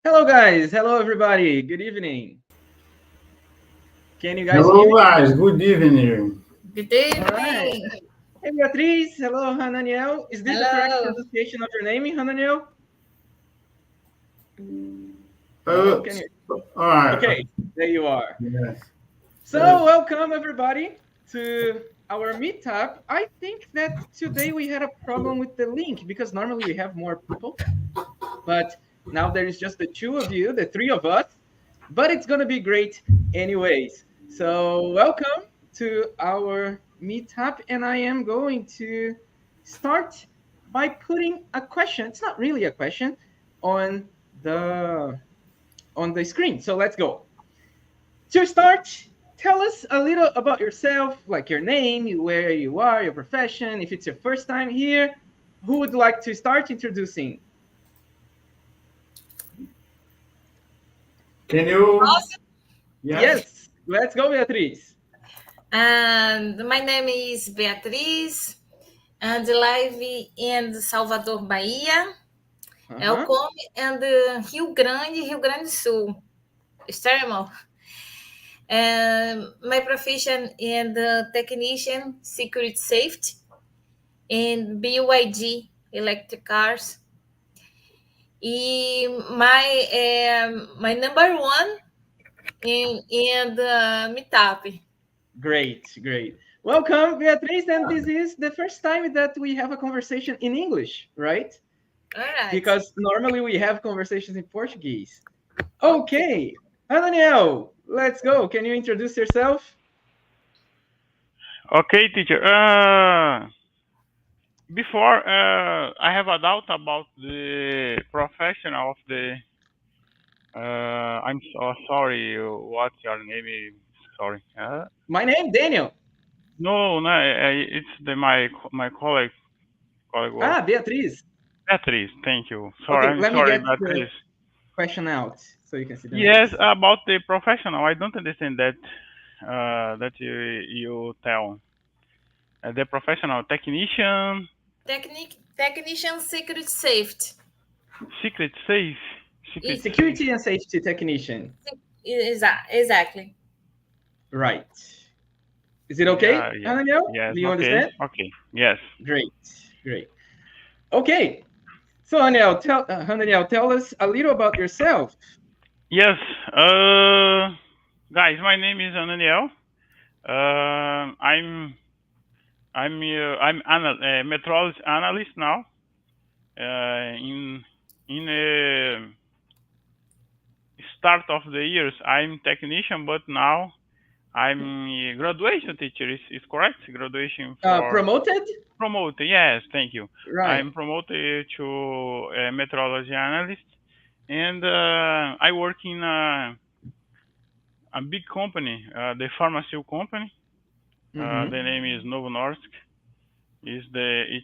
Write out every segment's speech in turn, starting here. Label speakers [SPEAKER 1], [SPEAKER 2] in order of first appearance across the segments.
[SPEAKER 1] Hello, guys. Hello, everybody. Good evening. Can you guys hear
[SPEAKER 2] Hello,
[SPEAKER 1] me?
[SPEAKER 2] guys. Good evening.
[SPEAKER 3] Good
[SPEAKER 1] All right.
[SPEAKER 3] evening.
[SPEAKER 1] Hey, Beatriz. Hello, Hananiel. Is this the correct
[SPEAKER 3] Hello.
[SPEAKER 1] pronunciation of your name, Hananiel?
[SPEAKER 2] Uh,
[SPEAKER 1] No? Can you?
[SPEAKER 2] all right.
[SPEAKER 1] Okay, there you are.
[SPEAKER 2] Yes.
[SPEAKER 1] So,
[SPEAKER 2] Uh,
[SPEAKER 1] welcome, everybody, to our meetup. I think that today we had a problem with the link because normally we have more people, but now there is just the two of you, the three of us, but it's going to be great anyways. So, welcome to our meetup, and I am going to start by putting a question. It's not really a question on the screen. So, let's go. To start, tell us a little about yourself, like your name, where you are, your profession. If it's your first time here, who would like to start introducing?
[SPEAKER 2] can you?
[SPEAKER 3] Awesome.
[SPEAKER 2] Yes.
[SPEAKER 1] Yes, let's go, Beatriz.
[SPEAKER 3] And my name is Beatriz, and live in Salvador, Bahia. Eu
[SPEAKER 1] Uh-huh.
[SPEAKER 3] como in Rio Grande do Sul, extremo. And my profession in the technician, security safety, in BYD electric cars. E my number one in the meetup.
[SPEAKER 1] Great, great. Welcome, Beatriz. And this is the first time that we have a conversation in English, right?
[SPEAKER 3] All right.
[SPEAKER 1] Because normally we have conversations in Portuguese. Okay, Daniel, let's go. Can you introduce yourself?
[SPEAKER 4] Okay, teacher. Before I have a doubt about the profession of the. I'm so sorry. What's your name? Sorry.
[SPEAKER 1] My name, Daniel.
[SPEAKER 4] No, no. It's my colleague was
[SPEAKER 1] Beatriz.
[SPEAKER 4] Beatriz. Thank you. Sorry,
[SPEAKER 1] Okay,
[SPEAKER 4] I'm
[SPEAKER 1] let me
[SPEAKER 4] sorry,
[SPEAKER 1] get the
[SPEAKER 4] Beatriz.
[SPEAKER 1] question out so you can see the
[SPEAKER 4] Yes,
[SPEAKER 1] names.
[SPEAKER 4] about the professional. I don't understand that. That you tell the professional technician,
[SPEAKER 3] Technician secret safety.
[SPEAKER 4] secret safe, secret
[SPEAKER 3] It,
[SPEAKER 4] safe.
[SPEAKER 1] Security and safety technician.
[SPEAKER 3] exactly.
[SPEAKER 1] Right. Is it okay,
[SPEAKER 4] Yeah, yeah,
[SPEAKER 1] Daniel?
[SPEAKER 4] yes,
[SPEAKER 1] Do you
[SPEAKER 4] okay,
[SPEAKER 1] understand?
[SPEAKER 4] okay, yes.
[SPEAKER 1] Great, great. Okay. So, Daniel, tell us a little about yourself.
[SPEAKER 4] Yes, guys, my name is Ananiel. I'm metrology analyst now. In start of the years, I'm technician, but now I'm a graduation teacher. Is correct? Graduation for
[SPEAKER 1] Promoted?
[SPEAKER 4] promoted. Yes, thank you.
[SPEAKER 1] Right.
[SPEAKER 4] I'm promoted to metrology analyst, and I work in a big company, the pharmaceutical company. The
[SPEAKER 1] Mm-hmm.
[SPEAKER 4] name is Novo Nordisk. It's the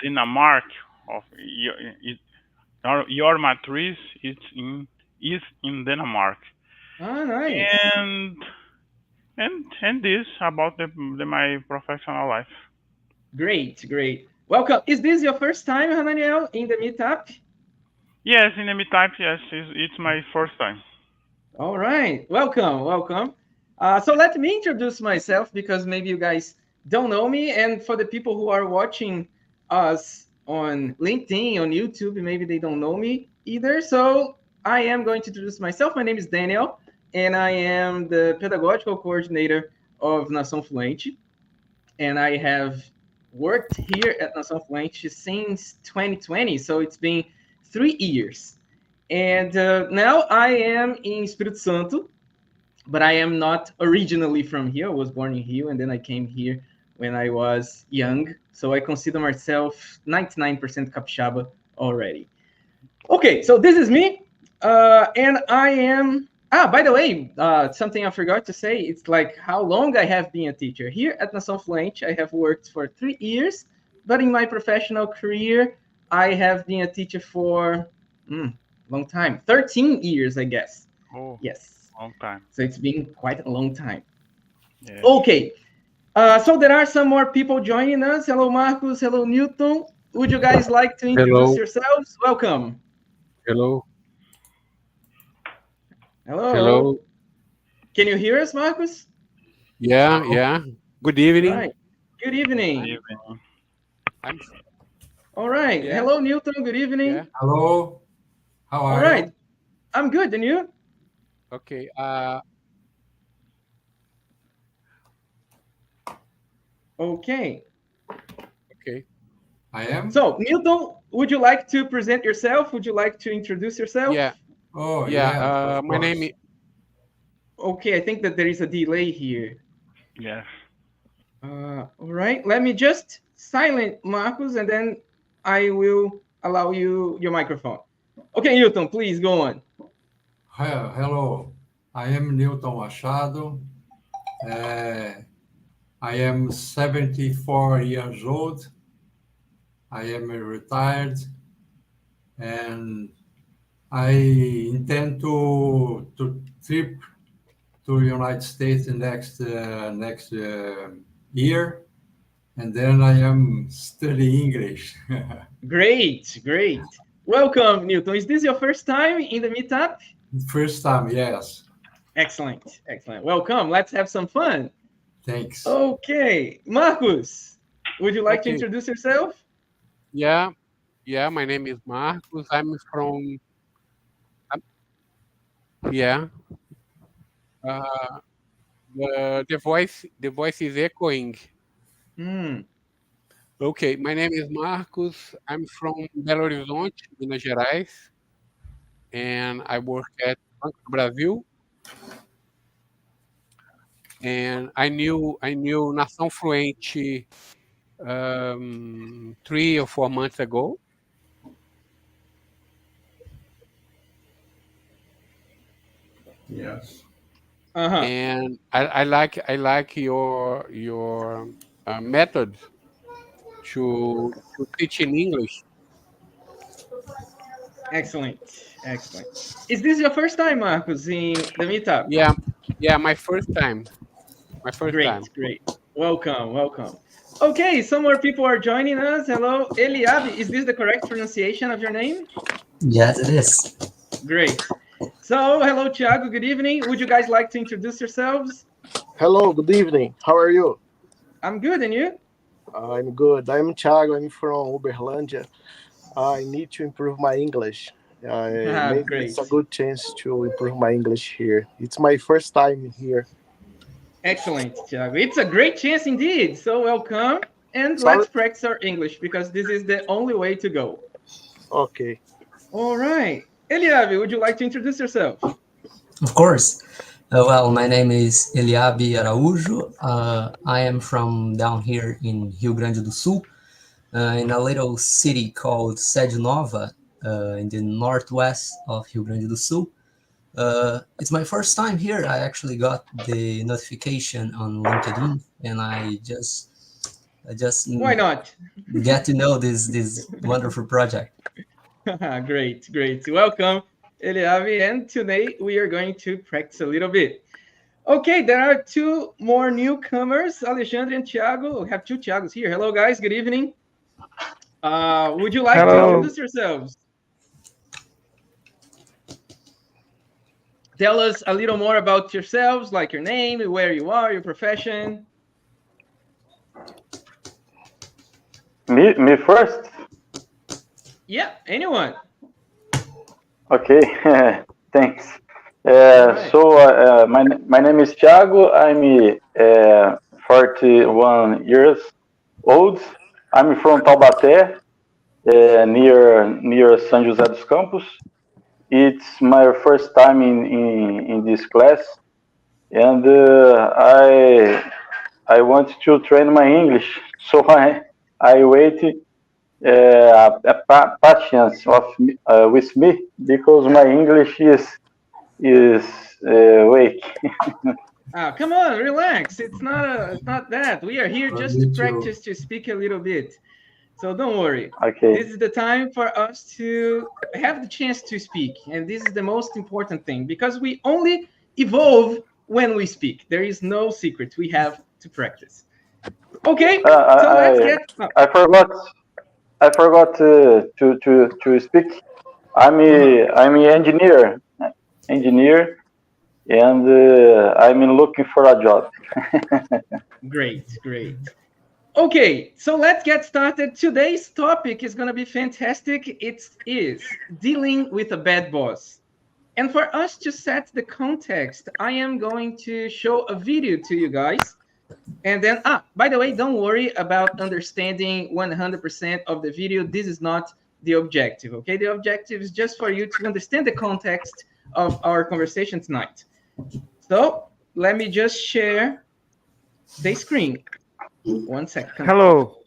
[SPEAKER 4] Dinamark of your matrix. Is in Denmark,
[SPEAKER 1] Nice.
[SPEAKER 4] and this about my professional life.
[SPEAKER 1] Great, great. Welcome. Is this your first time, Daniel, in the meetup?
[SPEAKER 4] Yes, in the meetup. Yes, it's my first time.
[SPEAKER 1] All right. Welcome, welcome. So let me introduce myself because maybe you guys don't know me. And for the people who are watching us on LinkedIn, on YouTube, maybe they don't know me either. So I am going to introduce myself. My name is Daniel, and I am the pedagogical coordinator of Nação Fluente. And I have worked here at Nação Fluente since 2020. So it's been 3 years. And now I am in Espírito Santo, but I am not originally from here. I was born in Rio, and then I came here when I was young. So I consider myself 99% Capixaba already. Okay, so this is me, and I am. By the way, something I forgot to say. It's like how long I have been a teacher here at Nação Fluente. I have worked for 3 years, but in my professional career, I have been a teacher for long time, 13 years, I guess.
[SPEAKER 4] Oh,
[SPEAKER 1] Yes,
[SPEAKER 4] long time.
[SPEAKER 1] so it's been quite a long time.
[SPEAKER 4] Yes.
[SPEAKER 1] Okay, so there are some more people joining us. Hello, Marcos. Hello, Newton. would you guys like to introduce
[SPEAKER 5] Hello.
[SPEAKER 1] yourselves? Welcome.
[SPEAKER 5] Hello.
[SPEAKER 1] Hello.
[SPEAKER 5] Hello.
[SPEAKER 1] Can you hear us, Marcus?
[SPEAKER 5] Yeah, yeah. Good evening.
[SPEAKER 1] Right. Good evening.
[SPEAKER 4] Good evening.
[SPEAKER 5] I'm
[SPEAKER 1] All right.
[SPEAKER 5] Yeah.
[SPEAKER 1] Hello, Newton. Good evening.
[SPEAKER 5] yeah.
[SPEAKER 2] Hello. How are
[SPEAKER 1] All right.
[SPEAKER 2] you?
[SPEAKER 1] I'm good. And you?
[SPEAKER 5] Okay.
[SPEAKER 1] Okay.
[SPEAKER 5] Okay.
[SPEAKER 2] I am?
[SPEAKER 1] So, Newton, would you like to present yourself? Would you like to introduce yourself?
[SPEAKER 5] Yeah.
[SPEAKER 2] Oh,
[SPEAKER 5] Yeah.
[SPEAKER 2] yes, of
[SPEAKER 5] My name
[SPEAKER 2] course.
[SPEAKER 5] is
[SPEAKER 1] Okay, I think that there is a delay here.
[SPEAKER 4] Yes.
[SPEAKER 1] All right. Let me just silent Marcus, and then I will allow you your microphone. Okay, Newton, please go on.
[SPEAKER 2] Hello. I am Newton Machado. I am 74 years old. I am retired, and I intend to trip to United States next year, and then I am studying English.
[SPEAKER 1] Great, great. Welcome, Newton. Is this your first time in the meetup?
[SPEAKER 2] First time, yes.
[SPEAKER 1] Excellent, excellent. Welcome. Let's have some fun.
[SPEAKER 2] Thanks.
[SPEAKER 1] Okay, Marcus, would you like to
[SPEAKER 5] Okay.
[SPEAKER 1] introduce yourself?
[SPEAKER 5] Yeah. Yeah. My name is Marcos. I'm from yeah. The voice is echoing.
[SPEAKER 1] Hmm.
[SPEAKER 5] Okay. My name is Marcos. I'm from Belo Horizonte, Minas Gerais, and I work at Banco do Brasil. And I knew Nação Fluente 3 or 4 months ago.
[SPEAKER 2] Yes.
[SPEAKER 1] Uh-huh.
[SPEAKER 5] And I like your method to teach in English.
[SPEAKER 1] Excellent, excellent. Is this your first time, Marcus, in the meetup?
[SPEAKER 5] Yeah, my first time.
[SPEAKER 1] Great, great. Welcome, welcome. Okay, some more people are joining us. Hello, Eliabi. Is this the correct pronunciation of your name?
[SPEAKER 6] Yes, it is.
[SPEAKER 1] Great. So, hello, Thiago. Good evening. Would you guys like to introduce yourselves?
[SPEAKER 7] Hello, good evening. How are you?
[SPEAKER 1] I'm good, and you?
[SPEAKER 7] I'm good. I'm Thiago. I'm from Uberlândia. I need to improve my English. Maybe
[SPEAKER 1] Great.
[SPEAKER 7] it's a good chance to improve my English here. It's my first time here.
[SPEAKER 1] Excellent, Thiago. It's a great chance indeed. So, welcome. And
[SPEAKER 7] Sorry.
[SPEAKER 1] let's practice our English because this is the only way to go.
[SPEAKER 7] Okay.
[SPEAKER 1] All right. Eliabi, would you like to introduce yourself?
[SPEAKER 6] Of course. Well, my name is Eliabi Araújo. I am from down here in Rio Grande do Sul, in a little city called Sede Nova, in the northwest of Rio Grande do Sul. It's my first time here. I actually got the notification on LinkedIn, and I just
[SPEAKER 1] Why not?
[SPEAKER 6] get to know this wonderful project.
[SPEAKER 1] Great, great. Welcome, Eliavi. And today we are going to practice a little bit. Okay, there are two more newcomers, Alexandre and Thiago. We have two Thiagos here. Hello, guys. Good evening. Would you like to introduce yourselves? Tell us a little more about yourselves, like your name, where you are, your profession.
[SPEAKER 8] Me first?
[SPEAKER 1] Yeah, anyone.
[SPEAKER 8] Okay, thanks.
[SPEAKER 1] Right.
[SPEAKER 8] So my name is Thiago. I'm 41 years old. I'm from Taubaté, near São José dos Campos. It's my first time in this class, and I want to train my English. So I waited patience with me because my English is weak.
[SPEAKER 1] Come on, relax. It's not that. We are here just to practice to speak a little bit. So don't worry.
[SPEAKER 8] Okay.
[SPEAKER 1] This is the time for us to have the chance to speak. And this is the most important thing because we only evolve when we speak. There is no secret. We have to practice. Okay, so let's get...
[SPEAKER 8] I forgot. I forgot to speak. I'm an engineer, and I'm looking for a job.
[SPEAKER 1] Great. Okay, so let's get started. Today's topic is going to be fantastic. It is dealing with a bad boss. And for us to set the context, I am going to show a video to you guys. And then, by the way, don't worry about understanding 100% of the video. This is not the objective, okay? The objective is just for you to understand the context of our conversation tonight. So let me just share the screen. 1 second.
[SPEAKER 9] Hello.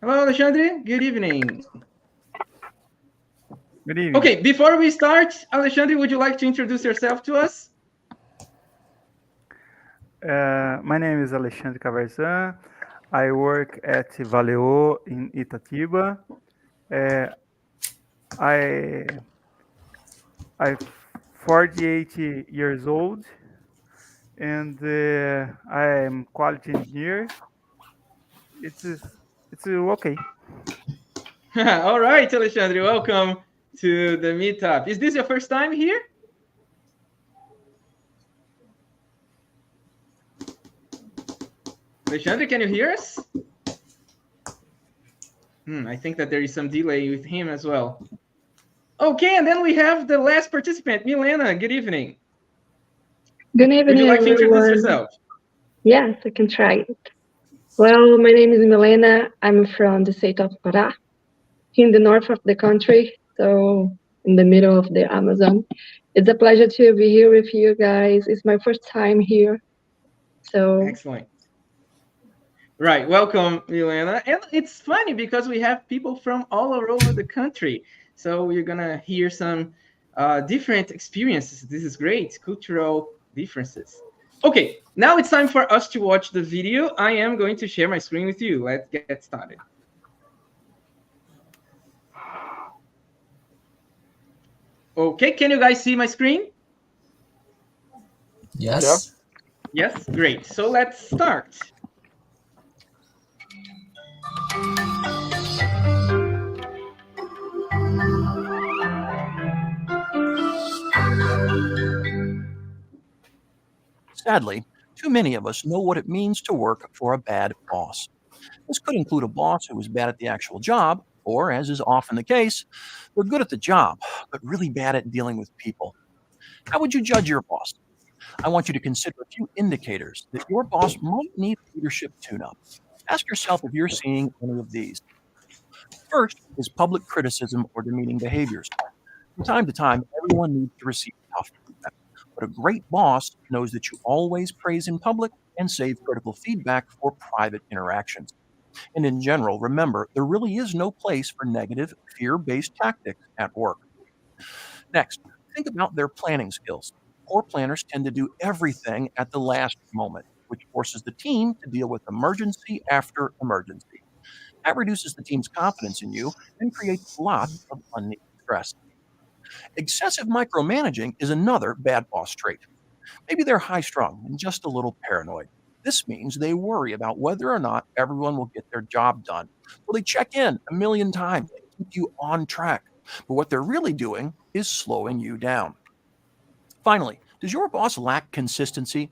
[SPEAKER 1] Hello, Alexandre. Good evening.
[SPEAKER 9] Good evening.
[SPEAKER 1] Okay, before we start, Alexandre, would you like to introduce yourself to us?
[SPEAKER 9] My name is Alexandre Caverzan. I work at Valeo in Itatiba. I'm 48 years old, and I'm quality engineer. It's okay.
[SPEAKER 1] All right, Alexandre, welcome to the meetup. Is this your first time here? Alexandre, can you hear us? I think that there is some delay with him as well. Okay, and then we have the last participant, Milena. Good evening.
[SPEAKER 10] Good evening,
[SPEAKER 1] Would you like to introduce
[SPEAKER 10] everyone.
[SPEAKER 1] yourself?
[SPEAKER 10] Yes, I can try it. Well, my name is Milena. I'm from the state of Pará, in the north of the country, so in the middle of the Amazon. It's a pleasure to be here with you guys. It's my first time here. So
[SPEAKER 1] Excellent. Right, welcome, Milena. And it's funny because we have people from all over the country. So we're gonna hear some different experiences. This is great, cultural differences. Okay, now it's time for us to watch the video. I am going to share my screen with you. Let's get started. Okay, can you guys see my screen?
[SPEAKER 6] Yes.
[SPEAKER 1] Yes, great. So let's start.
[SPEAKER 11] Sadly, too many of us know what it means to work for a bad boss. This could include a boss who is bad at the actual job, or, as is often the case, they're good at the job, but really bad at dealing with people. How would you judge your boss? I want you to consider a few indicators that your boss might need leadership tune-up. Ask yourself if you're seeing any of these. First is public criticism or demeaning behaviors. From time to time, everyone needs to receive tough feedback, but a great boss knows that you always praise in public and save critical feedback for private interactions. And in general, remember, there really is no place for negative, fear-based tactics at work. Next, think about their planning skills. Poor planners tend to do everything at the last moment, which forces the team to deal with emergency after emergency. That reduces the team's confidence in you and creates lots of unneeded stress. Excessive micromanaging is another bad boss trait. Maybe they're high-strung and just a little paranoid. This means they worry about whether or not everyone will get their job done. So they check in a million times and keep you on track. But what they're really doing is slowing you down. Finally, does your boss lack consistency?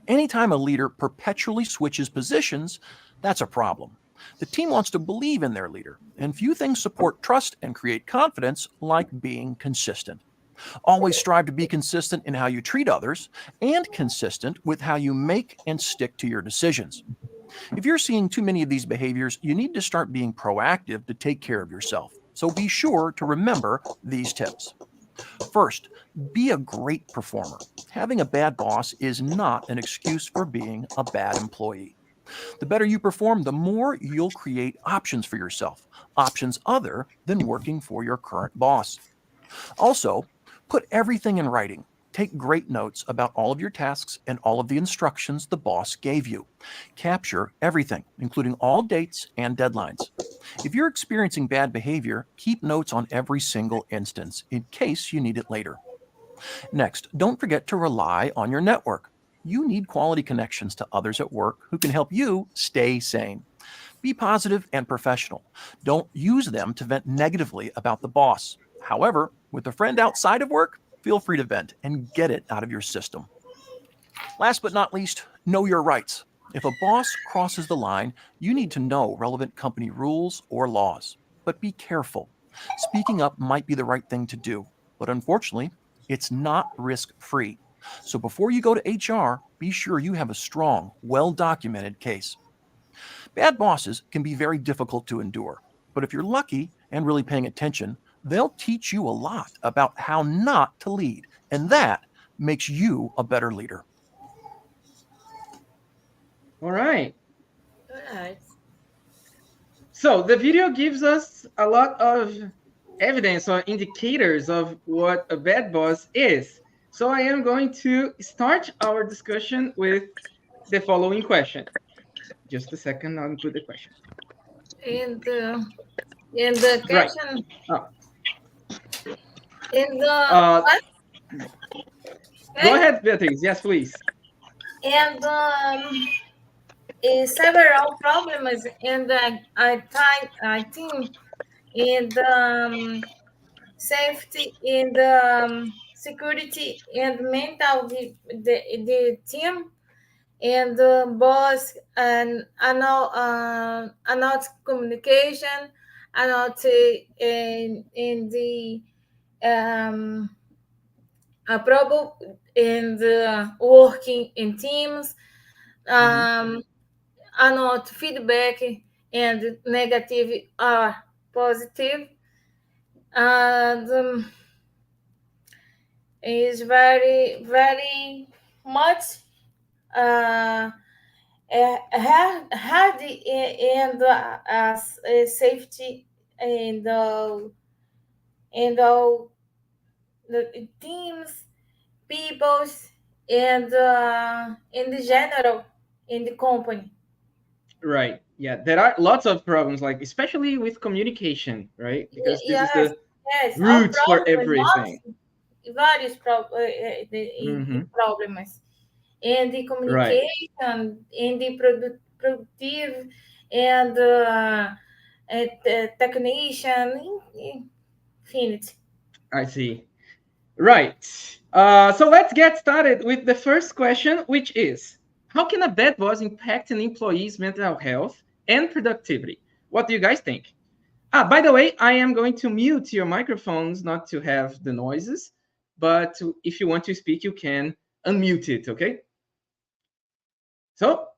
[SPEAKER 11] Anytime a leader perpetually switches positions, that's a problem. The team wants to believe in their leader, and few things support trust and create confidence like being consistent. Always strive to be consistent in how you treat others and consistent with how you make and stick to your decisions. If you're seeing too many of these behaviors, you need to start being proactive to take care of yourself. So be sure to remember these tips. First, be a great performer. Having a bad boss is not an excuse for being a bad employee. The better you perform, the more you'll create options for yourself, options other than working for your current boss. Also, put everything in writing. Take great notes about all of your tasks and all of the instructions the boss gave you. Capture everything, including all dates and deadlines. If you're experiencing bad behavior, keep notes on every single instance in case you need it later. Next, don't forget to rely on your network. You need quality connections to others at work who can help you stay sane. Be positive and professional. Don't use them to vent negatively about the boss. However, with a friend outside of work, feel free to vent and get it out of your system. Last but not least, know your rights. If a boss crosses the line, you need to know relevant company rules or laws. But be careful. Speaking up might be the right thing to do, but unfortunately, it's not risk-free. So before you go to HR, be sure you have a strong, well-documented case. Bad bosses can be very difficult to endure, but if you're lucky and really paying attention, they'll teach you a lot about how not to lead, and that makes you a better leader.
[SPEAKER 1] All right.
[SPEAKER 3] All right.
[SPEAKER 1] So the video gives us a lot of evidence or indicators of what a bad boss is. So I am going to start our discussion with the following question. Just a second, I'll include the question.
[SPEAKER 3] And the question.
[SPEAKER 1] Right. Oh.
[SPEAKER 3] In the what?
[SPEAKER 1] Go ahead, Beatriz. Yes, please.
[SPEAKER 3] And several problems, and I think in the safety, in the security, and mental the team, and the boss, and not communication, and not in the problem in the working in teams, are not feedback and negative or positive, and is very very much hard and safety and all the teams, peoples, and in the general in the company.
[SPEAKER 1] Right. Yeah, there are lots of problems, like especially with communication, right? Because this is the roots for everything.
[SPEAKER 3] Various problems, and the communication, and the productive, and technician, infinite.
[SPEAKER 1] I see. Right. So let's get started with the first question, which is, how can a bad boss impact an employee's mental health and productivity? What do you guys think? By the way, I am going to mute your microphones, not to have the noises, but if you want to speak, you can unmute it, okay? So,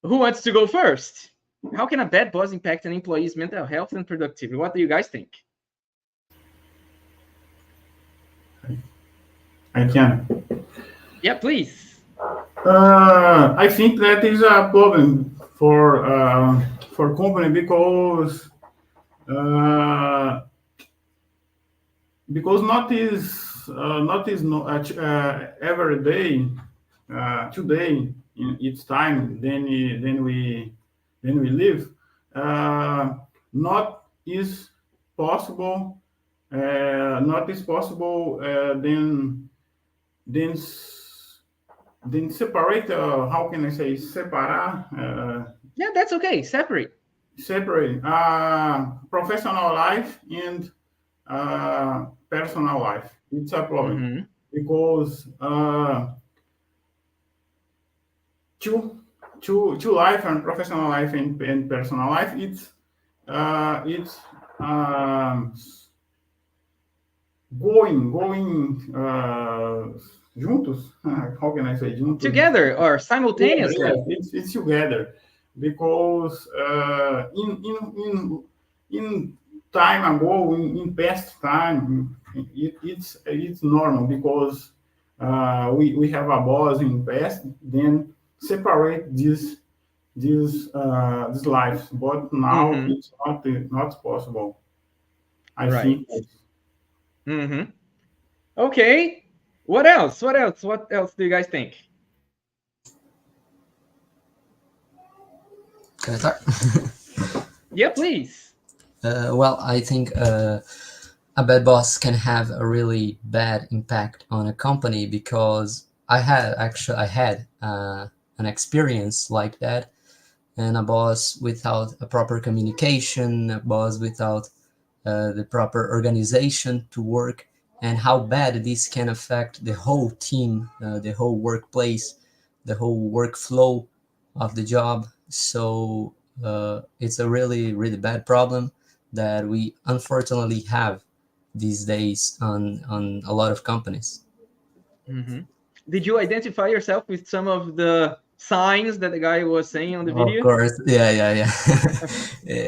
[SPEAKER 1] who wants to go first? How can a bad boss impact an employee's mental health and productivity? What do you guys think?
[SPEAKER 12] I can.
[SPEAKER 1] Yeah, please.
[SPEAKER 12] I think that is a problem for company because every day today in its time then we live not is possible then separate, how can I say, separar?
[SPEAKER 1] Yeah, that's okay. Separate
[SPEAKER 12] professional life and personal life. It's a problem because two life and professional life and personal life, it's going juntos. How can I say juntos?
[SPEAKER 1] Together or simultaneously?
[SPEAKER 12] Yes, it's together because in time ago, in past time, it's normal because we have a boss in past, then separate these lives, but now it's not possible. I think.
[SPEAKER 1] Okay. What else? What else do you guys think?
[SPEAKER 6] Can I start?
[SPEAKER 1] Yeah, please.
[SPEAKER 6] Well, I think a bad boss can have a really bad impact on a company because I had an experience like that. and a boss without a proper communication, a boss without the proper organization to work, and how bad this can affect the whole team, the whole workplace, the whole workflow of the job. So it's a really, really bad problem that we unfortunately have these days on a lot of companies.
[SPEAKER 1] Mm-hmm. Did you identify yourself with some of the signs that the guy was saying on the video?
[SPEAKER 6] Of course, yeah. Yeah,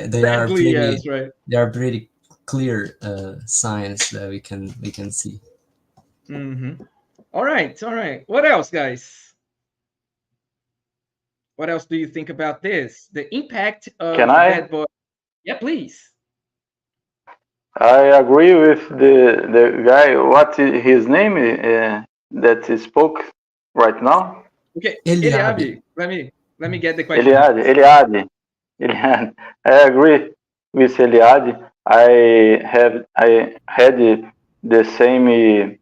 [SPEAKER 6] they are
[SPEAKER 1] Sadly,
[SPEAKER 6] pretty,
[SPEAKER 1] yes, right.
[SPEAKER 6] they are pretty clear signs that we can see.
[SPEAKER 1] Mm-hmm. All right. What else, guys? What else do you think about this? The impact of
[SPEAKER 8] Can I?
[SPEAKER 1] bad boy. Yeah, please.
[SPEAKER 8] I agree with the guy. What is his name that he spoke right now?
[SPEAKER 1] Okay,
[SPEAKER 6] Eliabi.
[SPEAKER 1] Eliabi. Let me get the question.
[SPEAKER 8] Eliade. I agree with Eliade. I had the same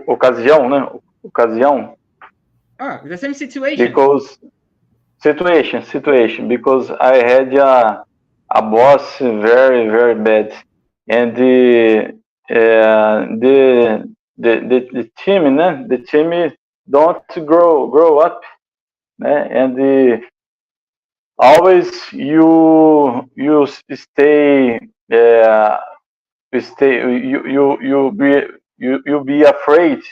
[SPEAKER 8] ocasião, né? Ocasião.
[SPEAKER 1] The same situation.
[SPEAKER 8] Because situation. Because I had a boss very, very bad, and the team, né? The team don't grow up, né? And always you stay you be afraid.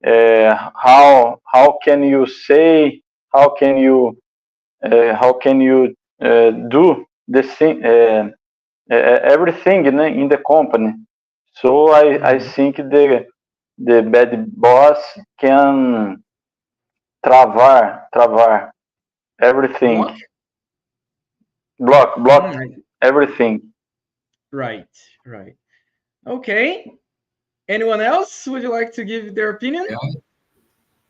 [SPEAKER 8] How can you say, how can you do the thing, everything, né, in the company. So I think the bad boss can travar everything, block everything.
[SPEAKER 1] Right. Okay. Anyone else? Would you like to give their opinion?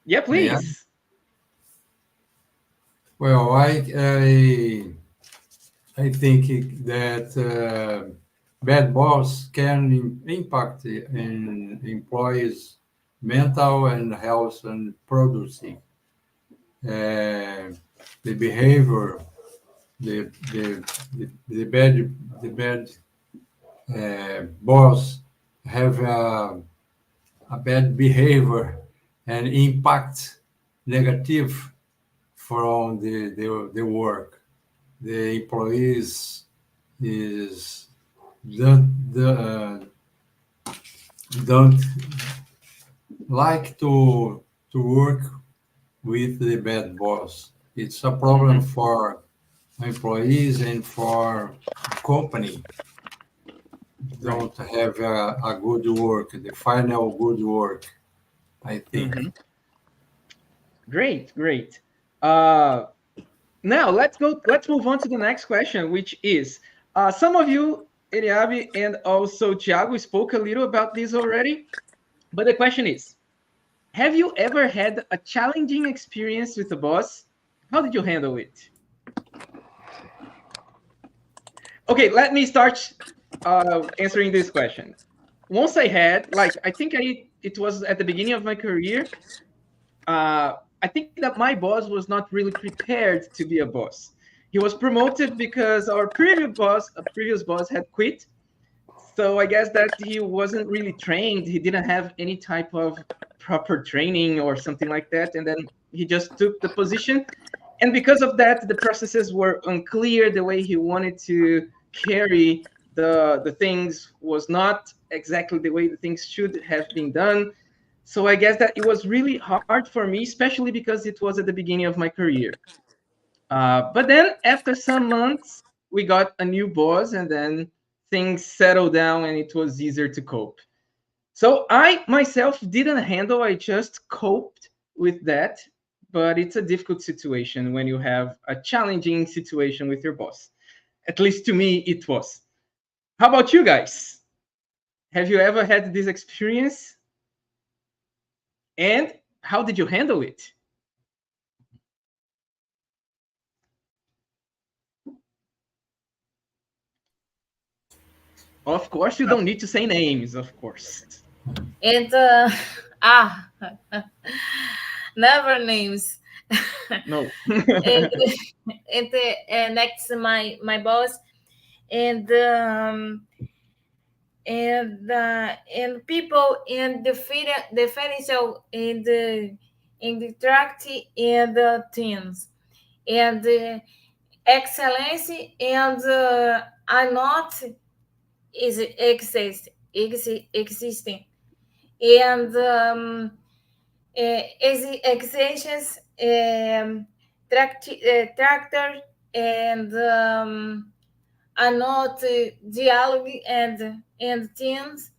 [SPEAKER 1] Yeah, please.
[SPEAKER 2] Yeah. Well, I think that bad boss can impact in employees' mental and health and productivity. The behavior, the bad boss have a bad behavior and impact negative from the work. The employees don't like to work with the bad boss. It's a problem for employees and for company. Don't have a good work, the final good work, I think.
[SPEAKER 1] Great. Now let's move on to the next question, which is some of you, Eliabi and also Thiago, spoke a little about this already, but the question is, have you ever had a challenging experience with a boss? How did you handle it? Okay, let me start answering this question. Once I had, I think it was at the beginning of my career. I think that my boss was not really prepared to be a boss. He was promoted because our previous boss had quit. So I guess that he wasn't really trained. He didn't have any type of proper training or something like that. And then he just took the position. And because of that, the processes were unclear. The way he wanted to carry the things was not exactly the way the things should have been done. So I guess that it was really hard for me, especially because it was at the beginning of my career. But then after some months, we got a new boss, and then things settled down and it was easier to cope. So I myself didn't handle, I just coped with that. But it's a difficult situation when you have a challenging situation with your boss. At least to me, it was. How about you guys? Have you ever had this experience? And how did you handle it? Of course, you don't need to say names, of course.
[SPEAKER 3] And Never names.
[SPEAKER 1] No.
[SPEAKER 3] and next to my boss, and people in the financial in the tract and the teams and excellence and are not is existing and extensions tractor and are not dialogue and teams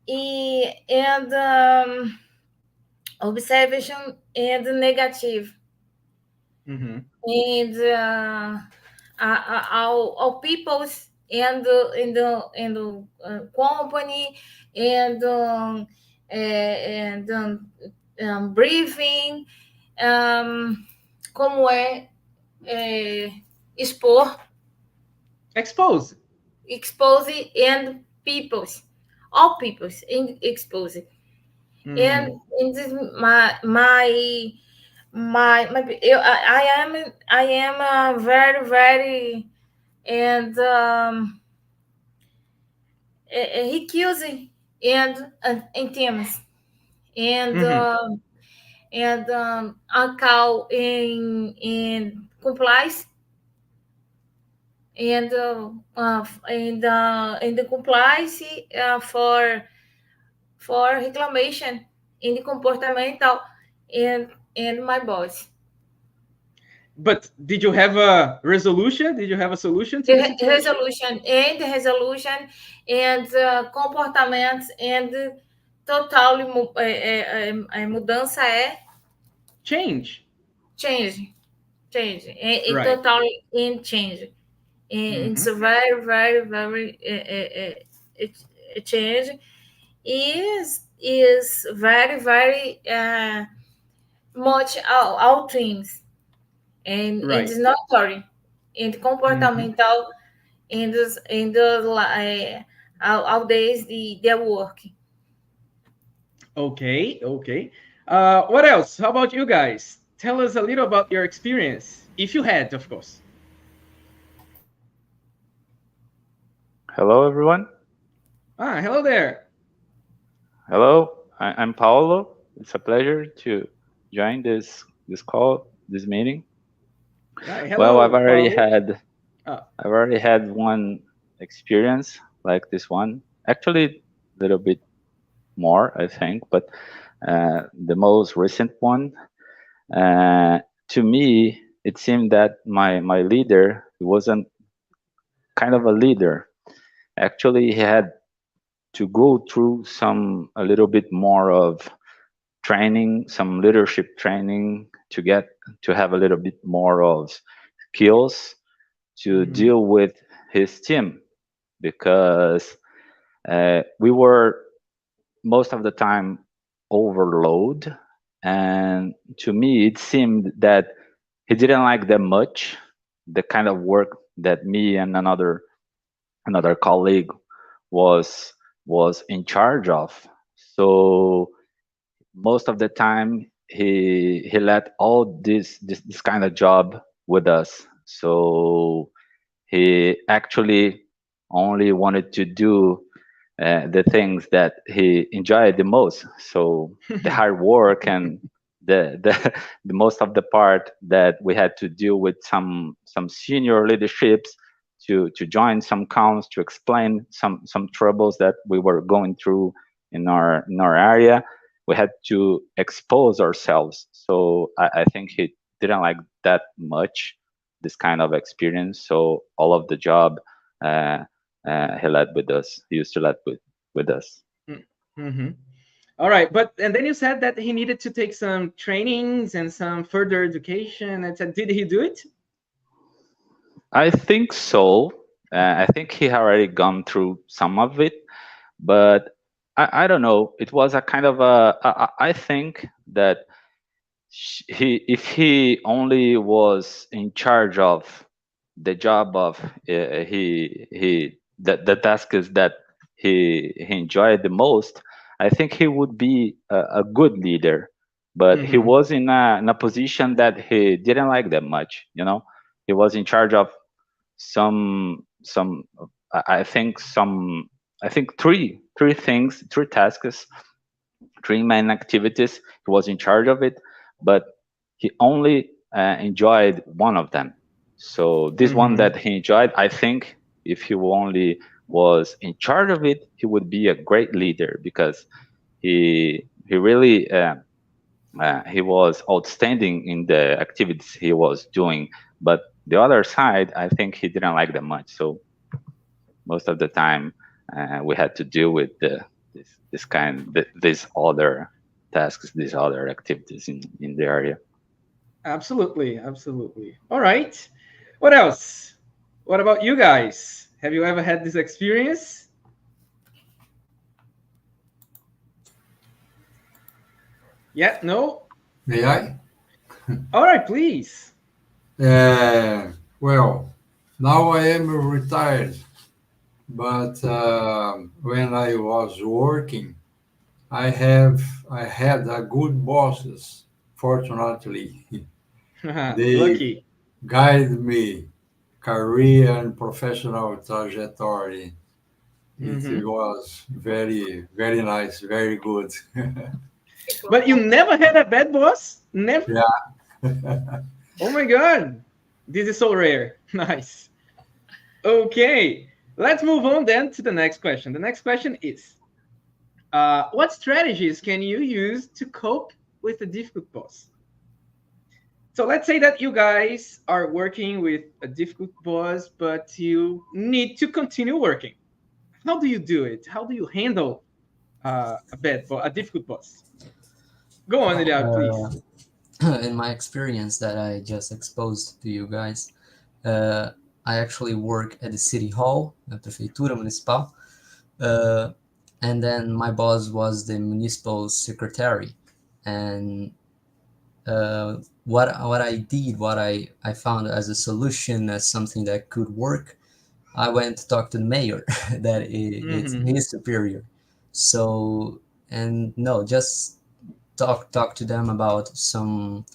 [SPEAKER 3] and observation and negative and our peoples and in the company and briefing como expor
[SPEAKER 1] expose
[SPEAKER 3] and peoples all peoples in expose and in this I am very and recusing and in teams and a call in compliance and in the compliance for reclamation in the comportamental and my boss.
[SPEAKER 1] But did you have a resolution? Did you have a solution to the situation?
[SPEAKER 3] Resolution and comportamentos and total mudança
[SPEAKER 1] change.
[SPEAKER 3] Right. Total in change. It's very change is very much all things and
[SPEAKER 1] right.
[SPEAKER 3] It's not story and comportamental in the all days they're working.
[SPEAKER 1] Okay. What else? How about you guys? Tell us a little about your experience, if you had, of course.
[SPEAKER 13] Hello, everyone.
[SPEAKER 1] Hello there.
[SPEAKER 13] Hello, I'm Paulo. It's a pleasure to join this call, this meeting.
[SPEAKER 1] Hello,
[SPEAKER 13] well, I've already
[SPEAKER 1] Paulo.
[SPEAKER 13] had one experience like this one. Actually, a little bit more, I think, but the most recent one. To me, it seemed that my leader wasn't kind of a leader. Actually, he had to go through a little bit more of training, some leadership training to have a little bit more of skills to deal with his team, because we were most of the time overload, and to me it seemed that he didn't like that much the kind of work that me and another colleague was in charge of. So most of the time he let all this kind of job with us. So he actually only wanted to do the things that he enjoyed the most. So the hard work and the most of the part that we had to deal with some senior leaderships to join some counts, to explain some troubles that we were going through in our area. We had to expose ourselves. So I think he didn't like that much, this kind of experience. So all of the job he led with us. He used to lead with us.
[SPEAKER 1] All right, and then you said that he needed to take some trainings and some further education. And did he do it?
[SPEAKER 13] I think so. I think he had already gone through some of it, but I don't know. It was a kind of I think that if he only was in charge of the job of the tasks that he enjoyed the most, I think he would be a good leader, but he was in a position that he didn't like that much. You know, he was in charge of I think three things, three tasks, three main activities. He was in charge of it, but he only enjoyed one of them. So this one that he enjoyed, I think if he only was in charge of it, he would be a great leader, because he really he was outstanding in the activities he was doing. But the other side, I think he didn't like that much. So most of the time we had to deal with these other tasks, these other activities in the area.
[SPEAKER 1] Absolutely. All right. What else? What about you guys? Have you ever had this experience? Yeah, no?
[SPEAKER 2] May I?
[SPEAKER 1] All right, please.
[SPEAKER 2] Well, now I am retired, but when I was working, I had a good bosses, fortunately. They
[SPEAKER 1] Lucky.
[SPEAKER 2] guided me career and professional trajectory. It was very, very nice, very good.
[SPEAKER 1] But you never had a bad boss? Never?
[SPEAKER 2] Yeah.
[SPEAKER 1] Oh my God. This is so rare. Nice. Okay. Let's move on then to the next question. The next question is, what strategies can you use to cope with a difficult boss? So let's say that you guys are working with a difficult boss, but you need to continue working. How do you do it? How do you handle a difficult boss? Go on, Eliab, please.
[SPEAKER 6] In my experience that I just exposed to you guys, I actually work at the city hall, a prefeitura municipal, and then my boss was the municipal secretary. And what I did, what I found as a solution, as something that could work, I went to talk to the mayor, that it's his superior. So, and no, just talk to them about some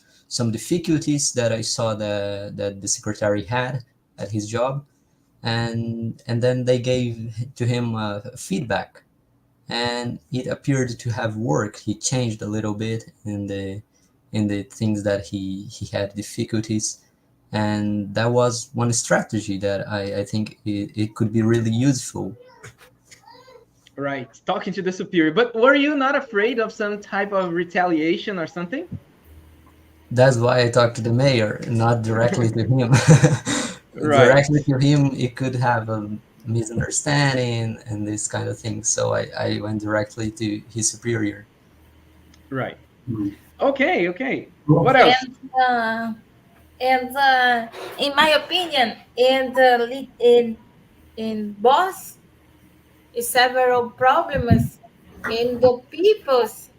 [SPEAKER 6] difficulties that I saw that the secretary had at his job, and then they gave to him feedback, and it appeared to have worked. He changed a little bit in the things that he had difficulties, and that was one strategy that I think it could be really useful.
[SPEAKER 1] Right, talking to the superior. But were you not afraid of some type of retaliation or something?
[SPEAKER 6] That's why I talked to the mayor, not directly to him.
[SPEAKER 1] Right.
[SPEAKER 6] Directly to him, it could have a misunderstanding and this kind of thing. So I went directly to his superior.
[SPEAKER 1] Right. Okay. What else?
[SPEAKER 3] And in my opinion, in boss, several problems, in the people's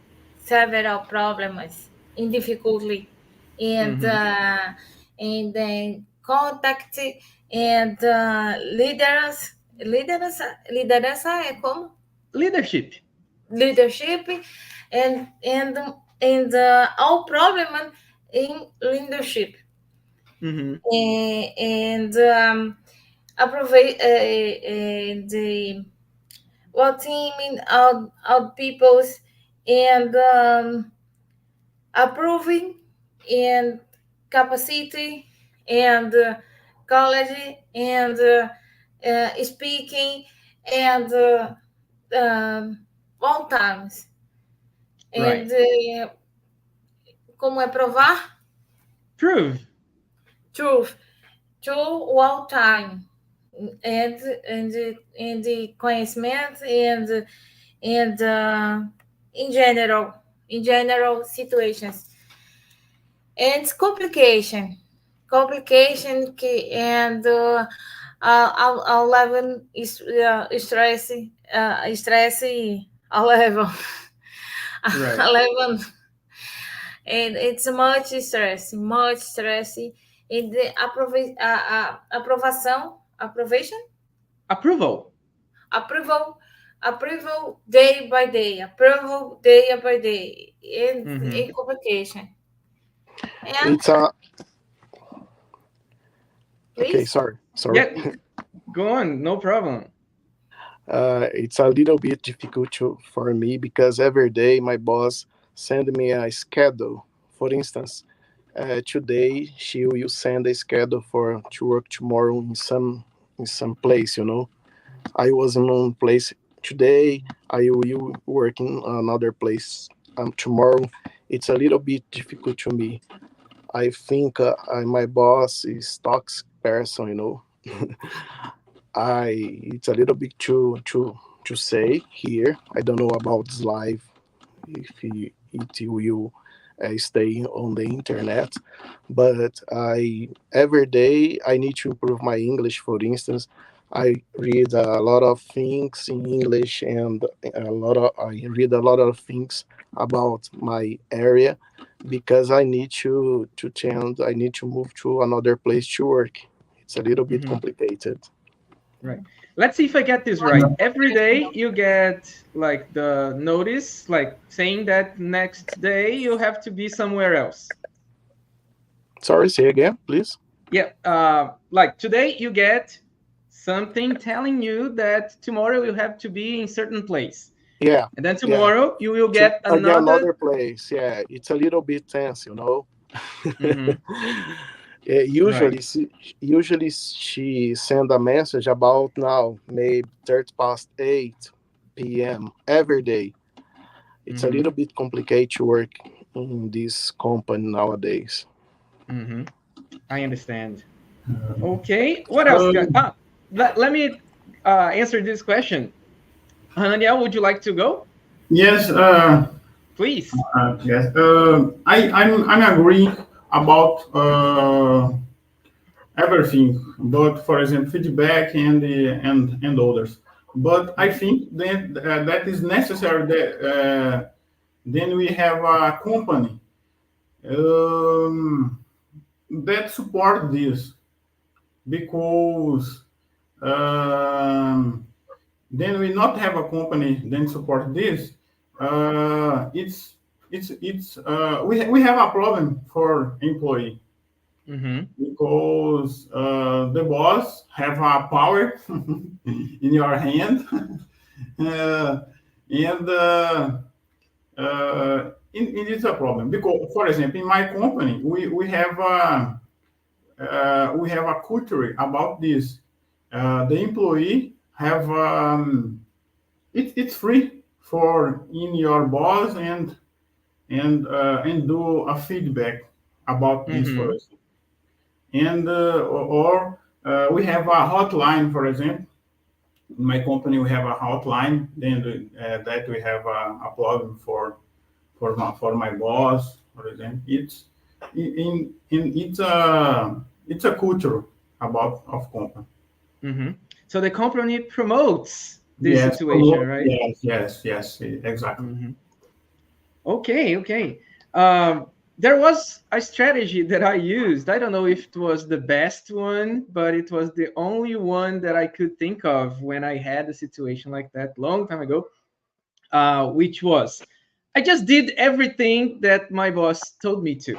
[SPEAKER 3] several problems in difficulty, and then contact and liderança é como?
[SPEAKER 1] Leadership,
[SPEAKER 3] and all problem in leadership. And approve the team in all peoples, and approving and capacity and college and speaking and all times. And como é provar?
[SPEAKER 1] Prove.
[SPEAKER 3] Truth. True all time. And the conhecimento and in general situations. And complication and our level is stress our level.
[SPEAKER 1] Right.
[SPEAKER 3] 11, and it's much stress in the approval approval day by day, approval day by day, and in convocation. And
[SPEAKER 7] It's a okay.
[SPEAKER 3] please.
[SPEAKER 7] Sorry.
[SPEAKER 1] Yeah, go on, no problem.
[SPEAKER 7] It's a little bit difficult for me because every day my boss send me a schedule. For instance, today she will send a schedule for to work tomorrow in some place. I was in one place today. I will work in another place tomorrow. It's a little bit difficult to me. I think my boss is toxic person. It's a little bit to say here. I don't know about his life if it will stay on the internet, but I every day I need to improve my English. For instance, I read a lot of things in English, and I read a lot of things about my area because I need to change. I need to move to another place to work. It's a little bit complicated.
[SPEAKER 1] Right. Let's see if I get this right. Every day you get like the notice, like saying that next day you have to be somewhere else.
[SPEAKER 7] Sorry, say again, please.
[SPEAKER 1] Yeah. Like today you get something telling you that tomorrow you have to be in certain place.
[SPEAKER 7] Yeah.
[SPEAKER 1] And then tomorrow you will get
[SPEAKER 7] another place. Yeah, it's a little bit tense. Usually, usually she send a message about now, maybe 30 past 8 p.m. every day. It's a little bit complicated to work in this company nowadays.
[SPEAKER 1] I understand. Okay, what else? Let me answer this question. Daniel, would you like to go?
[SPEAKER 12] Yes.
[SPEAKER 1] Please.
[SPEAKER 12] Yes. I'm agreeing about everything, but for example, feedback and others. But I think that that is necessary that then we have a company that support this because then we not have a company then support this. We have a problem for employee because the boss have a power in your hand and it's a problem because, for example, in my company we have a culture about this. The employee have it's free for in your boss and do a feedback about this for us. And or we have a hotline, for example. In my company, we have a hotline. Then that we have a problem for my boss, for example. It's a culture of company.
[SPEAKER 1] So the company promotes this situation, right?
[SPEAKER 12] Yes, exactly.
[SPEAKER 1] Okay. There was a strategy that I used. I don't know if it was the best one, but it was the only one that I could think of when I had a situation like that long time ago, which was I just did everything that my boss told me to.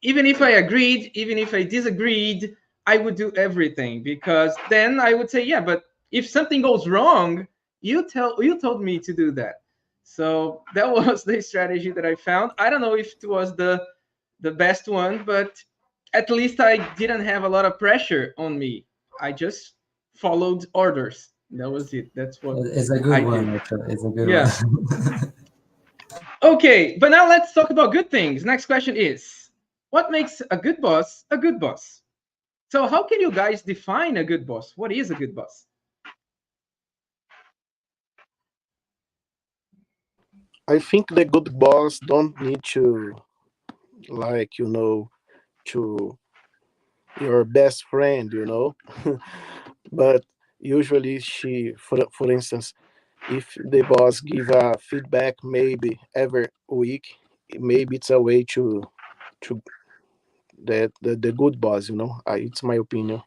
[SPEAKER 1] Even if I agreed, even if I disagreed, I would do everything because then I would say, yeah, but if something goes wrong, you told me to do that. So that was the strategy that I found. I don't know if it was the best one, but at least I didn't have a lot of pressure on me. I just followed orders. That was it. That's what
[SPEAKER 6] it's a good one. It's a good one.
[SPEAKER 1] Okay, but now let's talk about good things. Next question is, what makes a good boss a good boss? So how can you guys define a good boss? What is a good boss?
[SPEAKER 7] I think the good boss don't need to, to your best friend, but usually for instance, if the boss give a feedback maybe every week, maybe it's a way to the good boss, it's my opinion.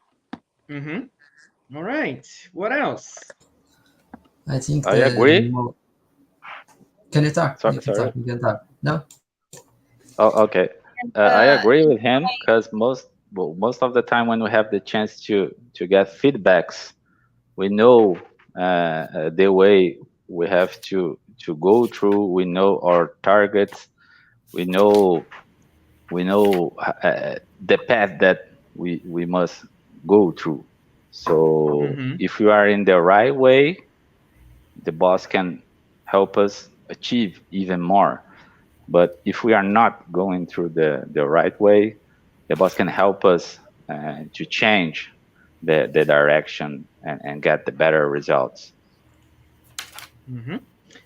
[SPEAKER 1] All right, what else?
[SPEAKER 6] I think
[SPEAKER 13] I agree.
[SPEAKER 6] Can you talk?
[SPEAKER 13] Sorry,
[SPEAKER 6] You can talk. No?
[SPEAKER 13] Oh, okay. I agree with him because most of the time when we have the chance to get feedbacks, we know the way we have to go through. We know our targets. We know the path that we must go through. So if we are in the right way, the boss can help us achieve even more. But if we are not going through the right way, the boss can help us to change the direction and get the better results.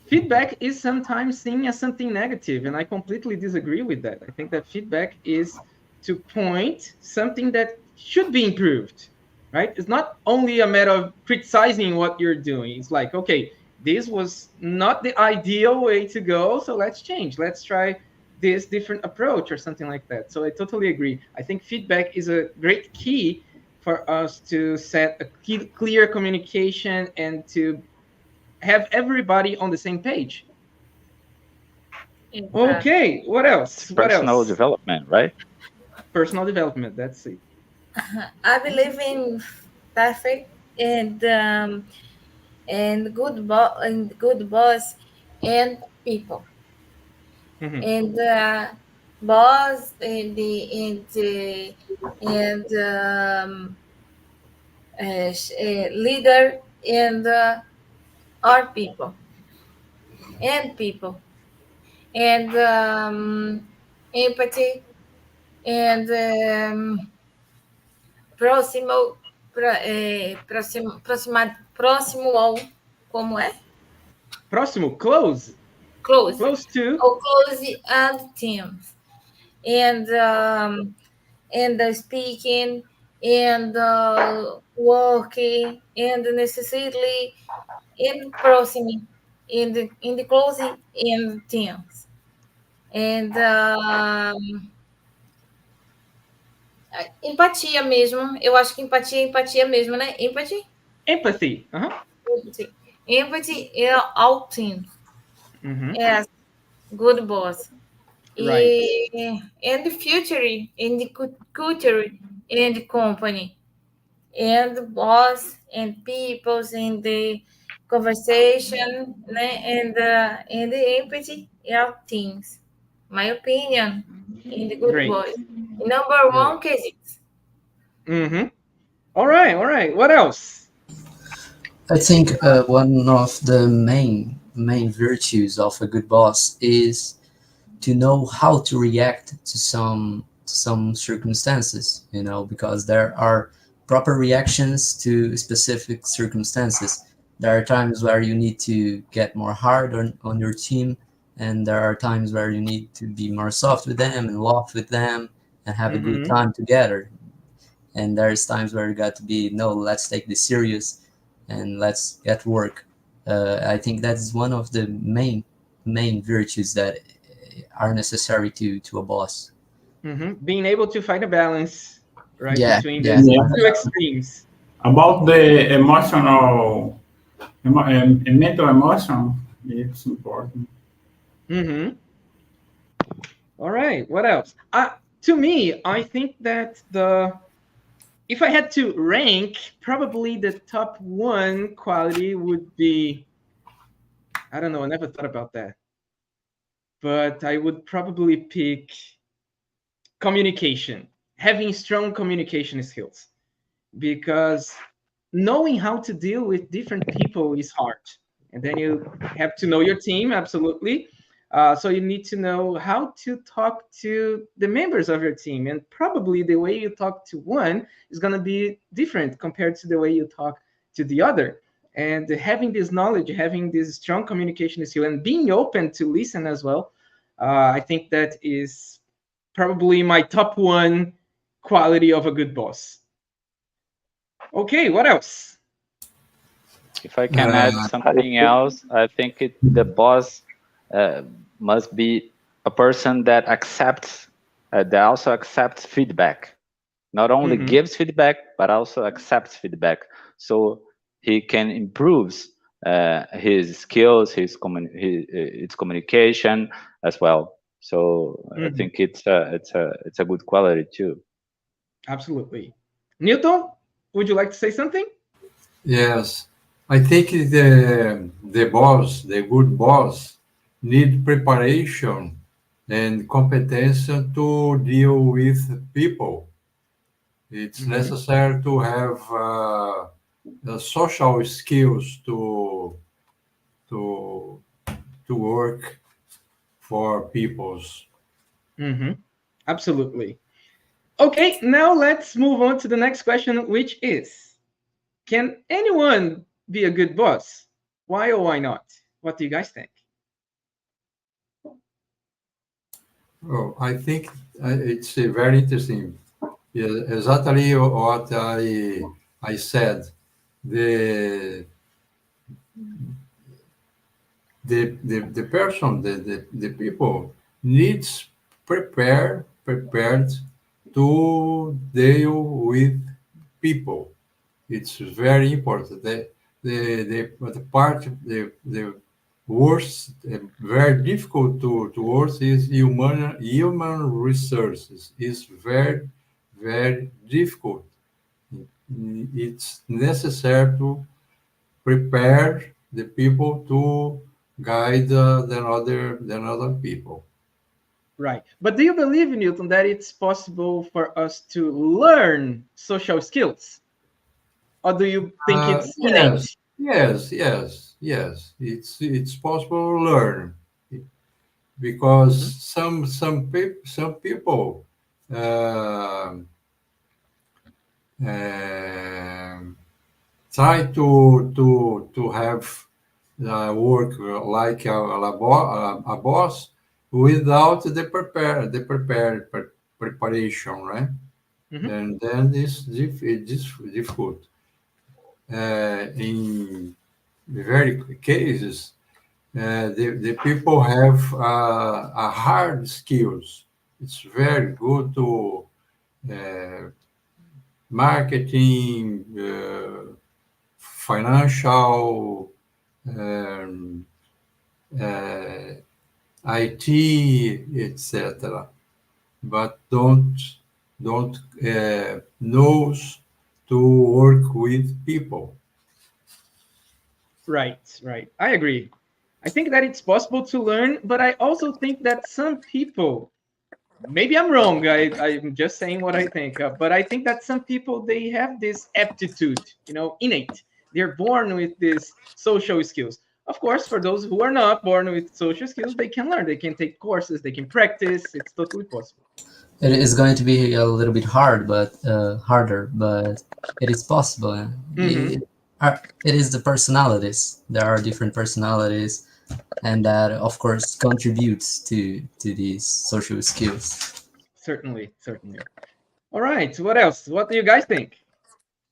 [SPEAKER 1] Feedback is sometimes seen as something negative, and I completely disagree with that. I think that feedback is to point something that should be improved, right? It's not only a matter of criticizing what you're doing. It's like, okay, this was not the ideal way to go, so let's change. Let's try this different approach or something like that. So I totally agree. I think feedback is a great key for us to set a clear communication and to have everybody on the same page.
[SPEAKER 3] Exactly.
[SPEAKER 1] Okay, what else?
[SPEAKER 13] Personal development, right?
[SPEAKER 1] Personal development, that's it.
[SPEAKER 3] I believe in perfect and good boss and people. And boss and leader and our people and empathy and próximo ao como é?
[SPEAKER 1] Próximo, close.
[SPEAKER 3] Close.
[SPEAKER 1] Close to.
[SPEAKER 3] Oh, close and teams. And the speaking and working and necessarily in proximity in the closing and teams. And empatia mesmo. Eu acho que empatia mesmo, né? Empathy.
[SPEAKER 1] Empathy.
[SPEAKER 3] Empathy all teams. Yes, good boss.
[SPEAKER 1] Right.
[SPEAKER 3] And the future, in the culture, and the company, and the boss, and peoples, in the conversation, and the empathy, all things. My opinion, in the good
[SPEAKER 1] Great.
[SPEAKER 3] boys. Number one cases.
[SPEAKER 1] All right. What else?
[SPEAKER 6] I think one of the main virtues of a good boss is to know how to react to some circumstances, because there are proper reactions to specific circumstances. There are times where you need to get more hard on your team, and there are times where you need to be more soft with them and laugh with them and have a good time together. And there's times where you got to be, no, let's take this serious and let's get work. I think that's one of the main virtues that are necessary to a boss.
[SPEAKER 1] Being able to find a balance, right, between
[SPEAKER 12] the
[SPEAKER 1] two extremes.
[SPEAKER 12] About the emotional and mental emotion, it's important.
[SPEAKER 1] All right, what else? To me, I think that if I had to rank, probably the top one quality would be, I don't know, I never thought about that. But I would probably pick communication, having strong communication skills, because knowing how to deal with different people is hard. And then you have to know your team, absolutely. So you need to know how to talk to the members of your team. And probably the way you talk to one is going to be different compared to the way you talk to the other. And having this knowledge, having this strong communication skill, and being open to listen as well, I think that is probably my top one quality of a good boss. Okay, what else?
[SPEAKER 13] If I can add something else, I think the boss must be a person that also accepts feedback. Not only gives feedback, but also accepts feedback, so he can improve his skills, his communication as well. So I think it's a good quality too.
[SPEAKER 1] Absolutely. Newton, would you like to say something?
[SPEAKER 2] Yes, I think the good boss, need preparation and competence to deal with people. It's necessary to have the social skills to work for peoples.
[SPEAKER 1] Absolutely. Okay, now let's move on to the next question, which is, can anyone be a good boss? Why or why not? What do you guys think?
[SPEAKER 2] Oh, I think it's very interesting. Yeah, exactly what I said. The person, the people needs prepared to deal with people. It's very important. The worst, very difficult to work is human resources. It's very difficult. It's necessary to prepare the people to guide the other people.
[SPEAKER 1] Right. But do you believe, Newton, that it's possible for us to learn social skills? Or do you think it's innate?
[SPEAKER 2] Yes. It's possible to learn because some people try to have work like a boss without the preparation, right? And then it's difficult. In very cases, the people have a hard skills. It's very good to marketing, financial, IT, etc. But don't knows to work with people.
[SPEAKER 1] Right. I agree. I think that it's possible to learn, but I also think that some people, maybe I'm wrong, I'm just saying what I think, but I think that some people, they have this aptitude, innate. They're born with these social skills. Of course, for those who are not born with social skills, they can learn, they can take courses, they can practice. It's totally possible.
[SPEAKER 6] It is going to be a little bit harder, but it is possible. It is the personalities. There are different personalities, and that, of course, contributes to these social skills.
[SPEAKER 1] Certainly. All right, what else? What do you guys think?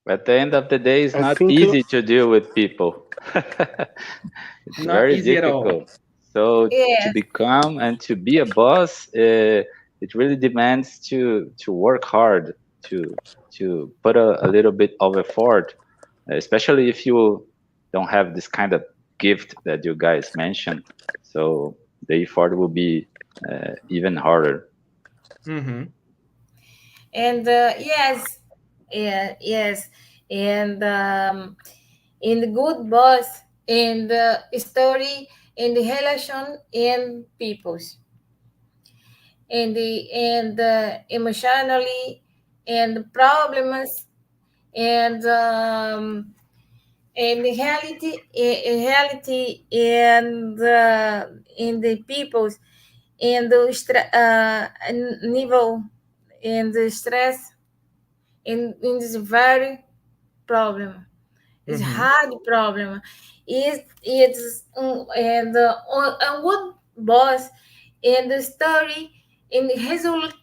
[SPEAKER 13] At the end of the day, it's
[SPEAKER 7] I
[SPEAKER 13] not
[SPEAKER 7] think
[SPEAKER 13] easy to deal with people. It's
[SPEAKER 1] Not
[SPEAKER 13] very
[SPEAKER 1] easy at all.
[SPEAKER 13] difficult. So to become and to be a boss, it really demands to work hard, to put a little bit of effort, especially if you don't have this kind of gift that you guys mentioned. So the effort will be even harder.
[SPEAKER 3] And yes, and in the good boss, in the story, in the relation, and peoples, and emotionally, and problems, and in reality, and in the peoples, and the level, and the stress, in this very problem. It's hard problem. It's and a good boss in the story, in the result,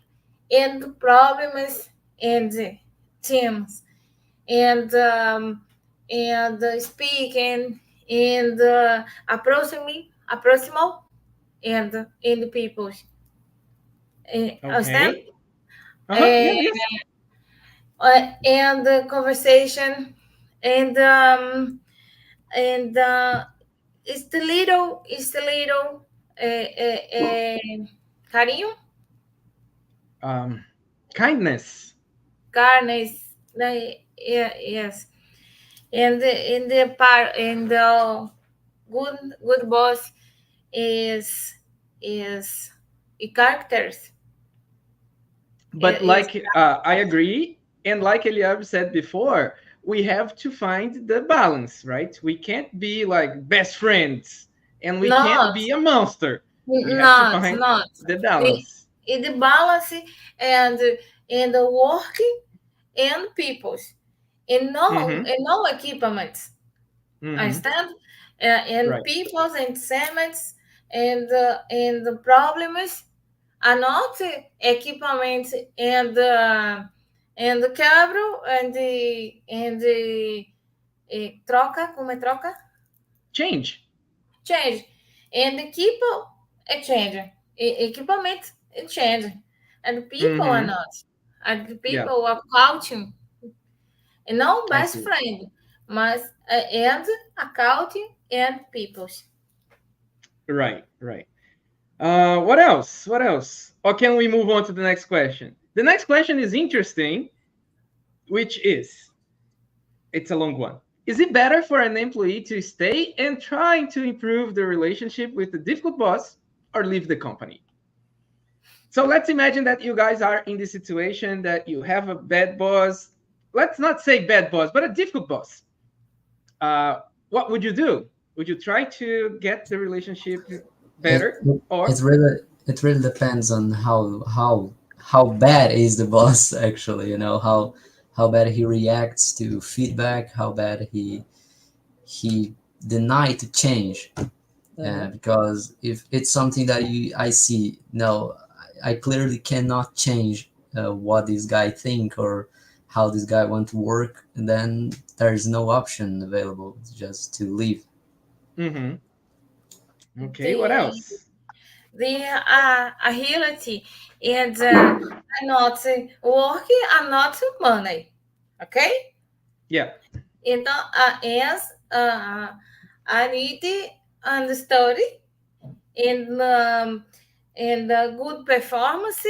[SPEAKER 3] and the problems, and the teams, and speaking, and approximate, and in the people. Understand?
[SPEAKER 1] Yes.
[SPEAKER 3] And the conversation, and and it's the little carinho,
[SPEAKER 1] Kindness.
[SPEAKER 3] kindness, yes, and the good boss is characters.
[SPEAKER 1] But
[SPEAKER 3] It's
[SPEAKER 1] I agree, and like Eliab said before, we have to find the balance, right? We can't be like best friends, and we can't
[SPEAKER 3] not
[SPEAKER 1] be a monster. We have to
[SPEAKER 3] not
[SPEAKER 1] find
[SPEAKER 3] not
[SPEAKER 1] the
[SPEAKER 3] the
[SPEAKER 1] balance.
[SPEAKER 3] the balance and the work and peoples
[SPEAKER 1] Mm-hmm.
[SPEAKER 3] and no equipment.
[SPEAKER 1] Mm-hmm.
[SPEAKER 3] Understand? And
[SPEAKER 1] Right.
[SPEAKER 3] peoples and segments and the problems are not equipment and the quebro and the troca, como é troca?
[SPEAKER 1] Change.
[SPEAKER 3] Change. And the people change. Equipment change. And the people are
[SPEAKER 1] Mm-hmm.
[SPEAKER 3] not. And the
[SPEAKER 1] Yeah,
[SPEAKER 3] people are counting. And no
[SPEAKER 1] I
[SPEAKER 3] best
[SPEAKER 1] see.
[SPEAKER 3] friend, mas and accounting and peoples.
[SPEAKER 1] Right, right. What else? What else? Or can we move on to the next question? The next question is interesting, which is, it's a long one. Is it better for an employee to stay and trying to improve the relationship with the difficult boss or leave the company? So let's imagine that you guys are in the situation that you have a bad boss. Let's not say bad boss, but a difficult boss. What would you do? Would you try to get the relationship
[SPEAKER 6] It,
[SPEAKER 1] better,
[SPEAKER 6] it
[SPEAKER 1] or
[SPEAKER 6] it really depends on how bad is the boss actually. How bad he reacts to feedback, how bad he deny to change. Because if it's something that I see, no, I clearly cannot change what this guy think or how this guy want to work, then there's no option available, just to leave.
[SPEAKER 1] Mm-hmm. Okay, what
[SPEAKER 3] The
[SPEAKER 1] else?
[SPEAKER 3] agility and are not work and not money. Okay?
[SPEAKER 1] Yeah.
[SPEAKER 3] Então, I need to understand and good performance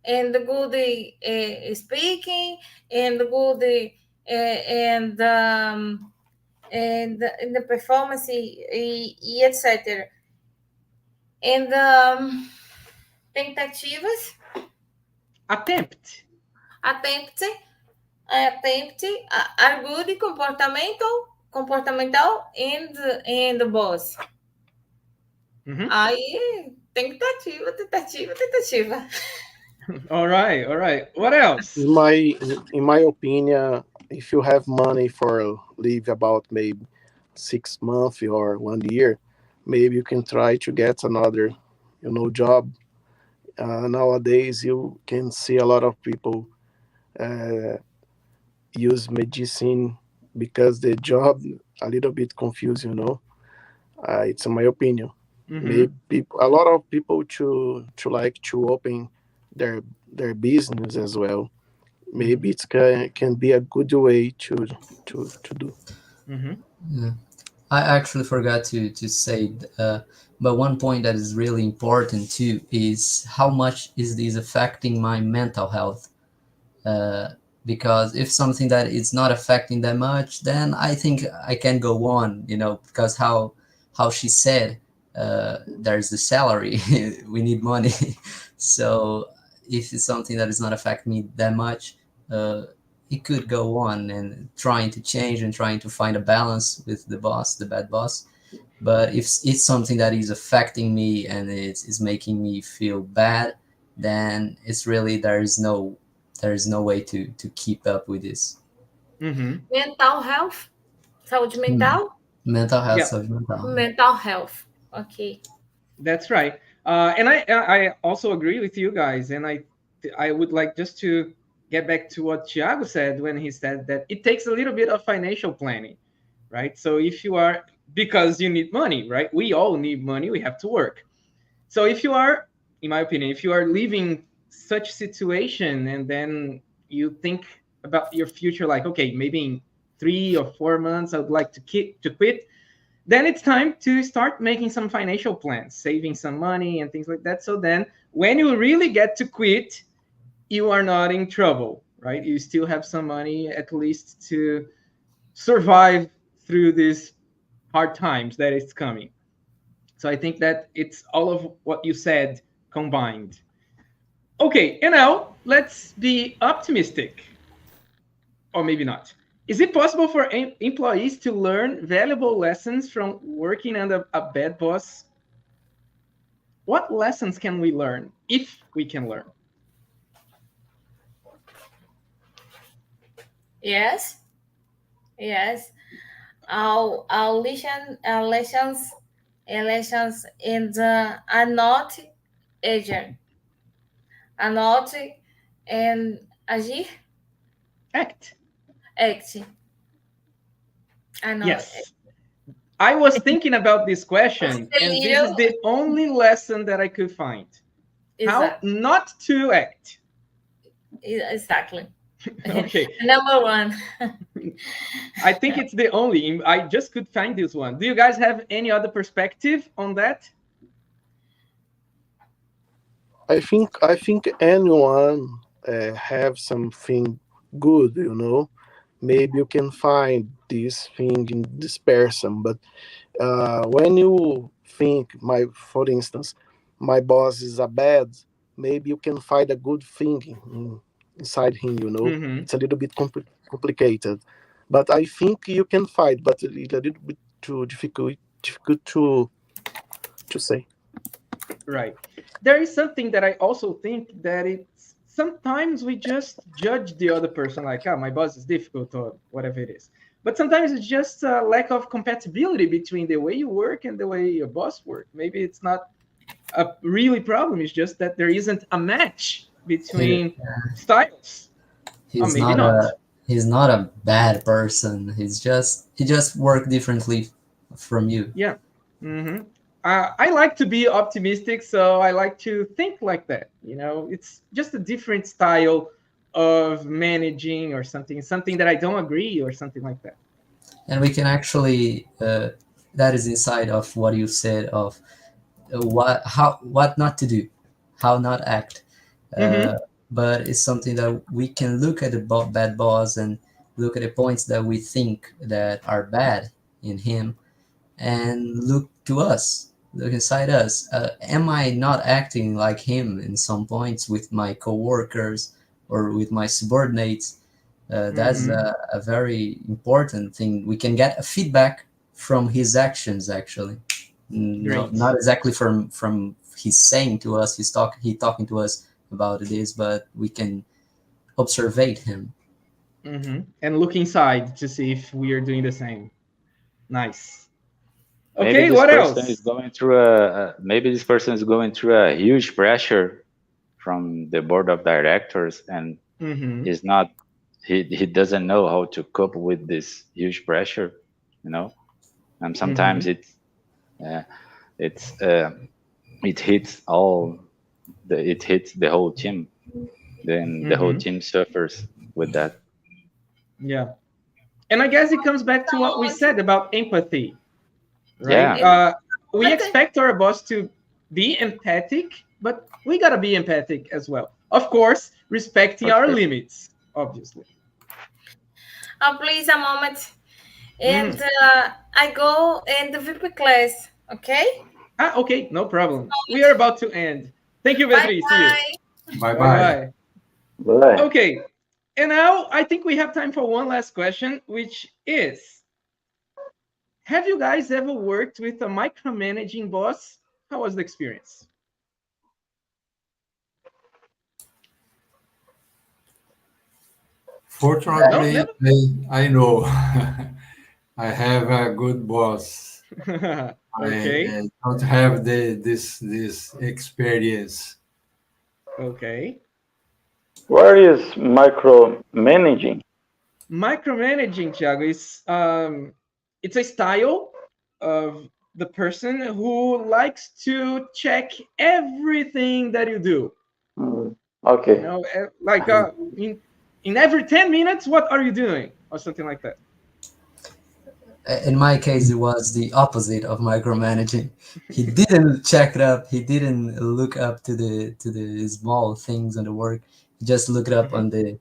[SPEAKER 3] and good speaking and good and the performance etc. And tentativas,
[SPEAKER 1] Attempt.
[SPEAKER 3] attempt, are good comportamental and boss.
[SPEAKER 1] Mm-hmm.
[SPEAKER 3] Aí, tentativa.
[SPEAKER 1] All right, all right. What else?
[SPEAKER 7] In my opinion, if you have money for leave about maybe 6 months or 1 year, maybe you can try to get another, job. Nowadays, you can see a lot of people uh, use medicine because the job a little bit confused. It's in my opinion.
[SPEAKER 1] Mm-hmm.
[SPEAKER 7] Maybe a lot of people to like to open their business as well. Maybe it can be a good way to do.
[SPEAKER 1] Mm-hmm.
[SPEAKER 6] Yeah. I actually forgot to say, but one point that is really important too is how much is this affecting my mental health? Because if something that is not affecting that much, then I think I can go on, because how she said, there's the salary, we need money. So if it's something that is not affecting me that much, uh, it could go on and trying to change and trying to find a balance with the boss, the bad boss. But if it's something that is affecting me and it's making me feel bad, then it's really there is no way to keep up with this.
[SPEAKER 1] Mm-hmm.
[SPEAKER 3] Mental health, saúde
[SPEAKER 6] Hmm.
[SPEAKER 3] mental,
[SPEAKER 6] Mental health,
[SPEAKER 1] Yeah,
[SPEAKER 6] saúde mental.
[SPEAKER 3] mental health. Okay.
[SPEAKER 1] that's right. And I also agree with you guys. And I would like just to get back to what Thiago said when he said that it takes a little bit of financial planning, right? So if you are, because you need money, right? We all need money. We have to work. So if you are, in my opinion, if you are leaving such situation and then you think about your future, like, okay, maybe in 3 or 4 months, I would like to quit. Then it's time to start making some financial plans, saving some money and things like that. So then when you really get to quit, you are not in trouble, right? You still have some money at least to survive through these hard times that it's coming. So I think that it's all of what you said combined. Okay, and now let's be optimistic. Or maybe not. Is it possible for employees to learn valuable lessons from working under a bad boss? What lessons can we learn, if we can learn?
[SPEAKER 3] Yes. Our lessons in the are not agent. Are not and agir.
[SPEAKER 1] Act.
[SPEAKER 3] Yes.
[SPEAKER 1] I was thinking about this question, and this is the only lesson that I could find. How not to act.
[SPEAKER 3] Exactly.
[SPEAKER 1] Okay.
[SPEAKER 3] Number one.
[SPEAKER 1] I think it's the only. I just could find this one. Do you guys have any other perspective on that?
[SPEAKER 7] I think anyone have something good, you know. Maybe you can find this thing in this person, but when you think, for instance, my boss is a bad, maybe you can find a good thing inside him, you know. It's a little bit complicated, but I think you can find, but it's a little bit too difficult to say.
[SPEAKER 1] Right. There is something that I also think that it's sometimes we just judge the other person like, my boss is difficult or whatever it is. But sometimes it's just a lack of compatibility between the way you work and the way your boss works. Maybe it's not a really problem. It's just that there isn't a match between styles.
[SPEAKER 6] He's not a bad person. He just work differently from you.
[SPEAKER 1] Yeah. I like to be optimistic, so I like to think like that. You know, it's just a different style of managing or something that I don't agree or something like that.
[SPEAKER 6] And we can actually that is inside of what you said of what not to do, how not act. But it's something that we can look at the bad boss and look at the points that we think that are bad in him, and look inside us. Am I not acting like him in some points with my coworkers or with my subordinates? That's a very important thing. We can get a feedback from his actions, actually. Not exactly from he's saying to us, he talking to us about this, but we can observe him.
[SPEAKER 1] And look inside to see if we are doing the same. Nice.
[SPEAKER 13] Okay,
[SPEAKER 1] what else?
[SPEAKER 13] Maybe this person is going through a huge pressure from the board of directors, and he's not. He doesn't know how to cope with this huge pressure, you know. And sometimes it hits the whole team. Then the whole team suffers with that.
[SPEAKER 1] Yeah, and I guess it comes back to what we said about empathy. Right?
[SPEAKER 13] Yeah.
[SPEAKER 1] We expect our boss to be empathic, but we gotta be empathic as well. Of course, respecting our limits, obviously.
[SPEAKER 3] Please a moment. And I go in the VIP class, okay?
[SPEAKER 1] Okay, no problem. We are about to end. Thank you, Beatriz. See you.
[SPEAKER 2] Bye-bye.
[SPEAKER 8] Bye.
[SPEAKER 1] Okay, and now I think we have time for one last question, which is, have you guys ever worked with a micromanaging boss? How was the experience?
[SPEAKER 2] Fortunately, I know. I have a good boss.
[SPEAKER 1] Okay.
[SPEAKER 2] I don't have this experience.
[SPEAKER 1] Okay.
[SPEAKER 8] Where is micromanaging?
[SPEAKER 1] Micromanaging, Thiago, is it's a style of the person who likes to check everything that you do.
[SPEAKER 8] Okay.
[SPEAKER 1] You know, like in every 10 minutes, what are you doing, or something like that.
[SPEAKER 6] in my case, it was the opposite of micromanaging. He didn't check it up. He didn't look up to the small things on the work. He just looked up on the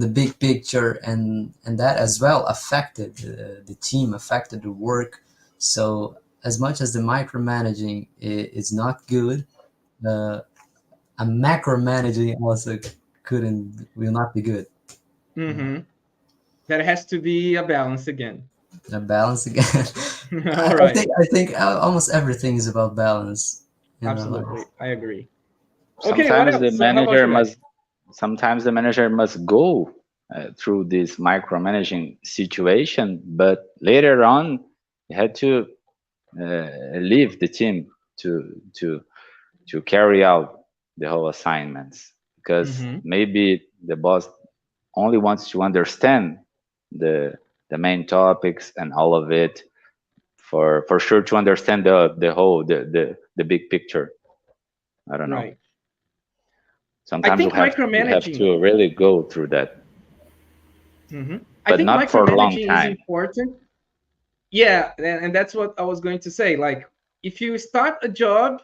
[SPEAKER 6] big picture, and that as well affected the team, affected the work. So as much as the micromanaging is not good, a macromanaging also will not be good.
[SPEAKER 1] Mm-hmm. There has to be a balance again.
[SPEAKER 6] A balance again.
[SPEAKER 1] All right.
[SPEAKER 6] I think almost everything is about balance.
[SPEAKER 1] Absolutely, I agree.
[SPEAKER 13] Sometimes
[SPEAKER 1] Okay, what else?
[SPEAKER 13] the
[SPEAKER 1] So how about
[SPEAKER 13] manager
[SPEAKER 1] you guys?
[SPEAKER 13] must. Sometimes the manager must go through this micromanaging situation, but later on, you had to leave the team to carry out the whole assignments, because maybe the boss only wants to understand the main topics and all of it, for sure, to understand the whole the big picture. I don't know.
[SPEAKER 1] Right.
[SPEAKER 13] Sometimes
[SPEAKER 1] I
[SPEAKER 13] you
[SPEAKER 1] think
[SPEAKER 13] have to really go through that.
[SPEAKER 1] I think
[SPEAKER 13] not for a long
[SPEAKER 1] micromanaging is
[SPEAKER 13] time.
[SPEAKER 1] important. Yeah, and that's what I was going to say. Like, if you start a job,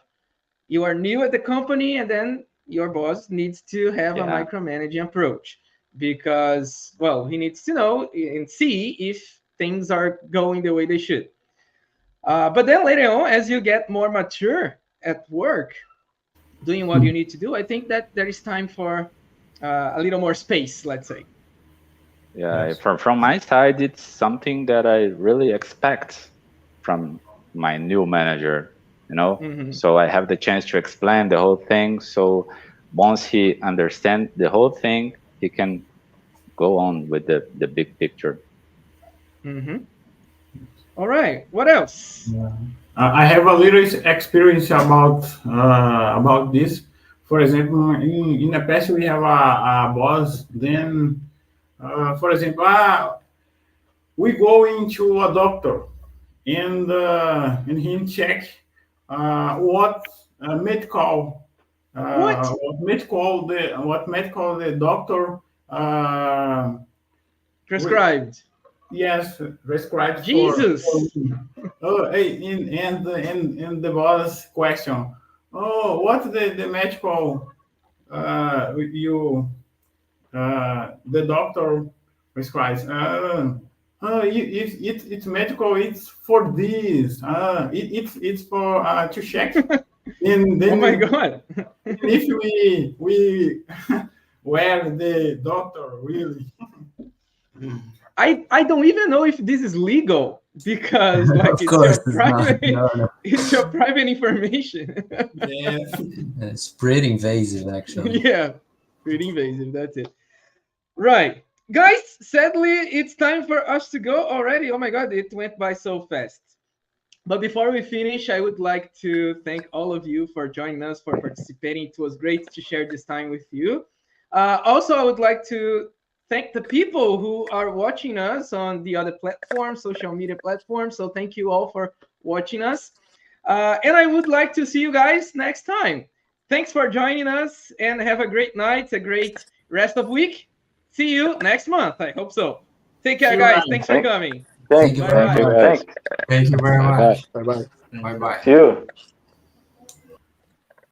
[SPEAKER 1] you are new at the company, and then your boss needs to have a
[SPEAKER 13] Yeah.
[SPEAKER 1] micromanaging approach, because, well, he needs to know and see if things are going the way they should. But then later on, as you get more mature at work, doing what you need to do, I think that there is time for a little more space, let's say.
[SPEAKER 13] Yeah, from my side, it's something that I really expect from my new manager, you know. So I have the chance to explain the whole thing. So once he understands the whole thing, he can go on with the big picture.
[SPEAKER 1] All right, what else?
[SPEAKER 12] I have a little experience about this. For example, in the past, we have a boss. Then, for example, we go into a doctor, and he check what medical what medical the doctor
[SPEAKER 1] prescribed.
[SPEAKER 12] Yes, prescribed
[SPEAKER 1] Jesus.
[SPEAKER 12] for me. Oh, hey, and the boss question. Oh, what the medical the doctor prescribes? It's medical. It's for this. It's for to check. And then,
[SPEAKER 1] oh my God!
[SPEAKER 12] If we were the doctor really.
[SPEAKER 1] I don't even know if this is legal, because like
[SPEAKER 6] Of course it's not.
[SPEAKER 1] it's your private information.
[SPEAKER 12] Yes.
[SPEAKER 6] It's pretty invasive, actually.
[SPEAKER 1] Yeah, pretty invasive. That's it. Right, guys. Sadly, it's time for us to go already. Oh my God, it went by so fast. But before we finish, I would like to thank all of you for joining us, for participating. It was great to share this time with you. Also, I would like to thank the people who are watching us on the other platforms, social media platforms. So thank you all for watching us. And I would like to see you guys next time. Thanks for joining us, and have a great night, a great rest of week. See you next month. I hope so. Take care, guys. Thanks for coming.
[SPEAKER 6] Thank you very much.
[SPEAKER 2] Thank you very much.
[SPEAKER 7] Bye bye.
[SPEAKER 2] Bye bye.
[SPEAKER 8] See you.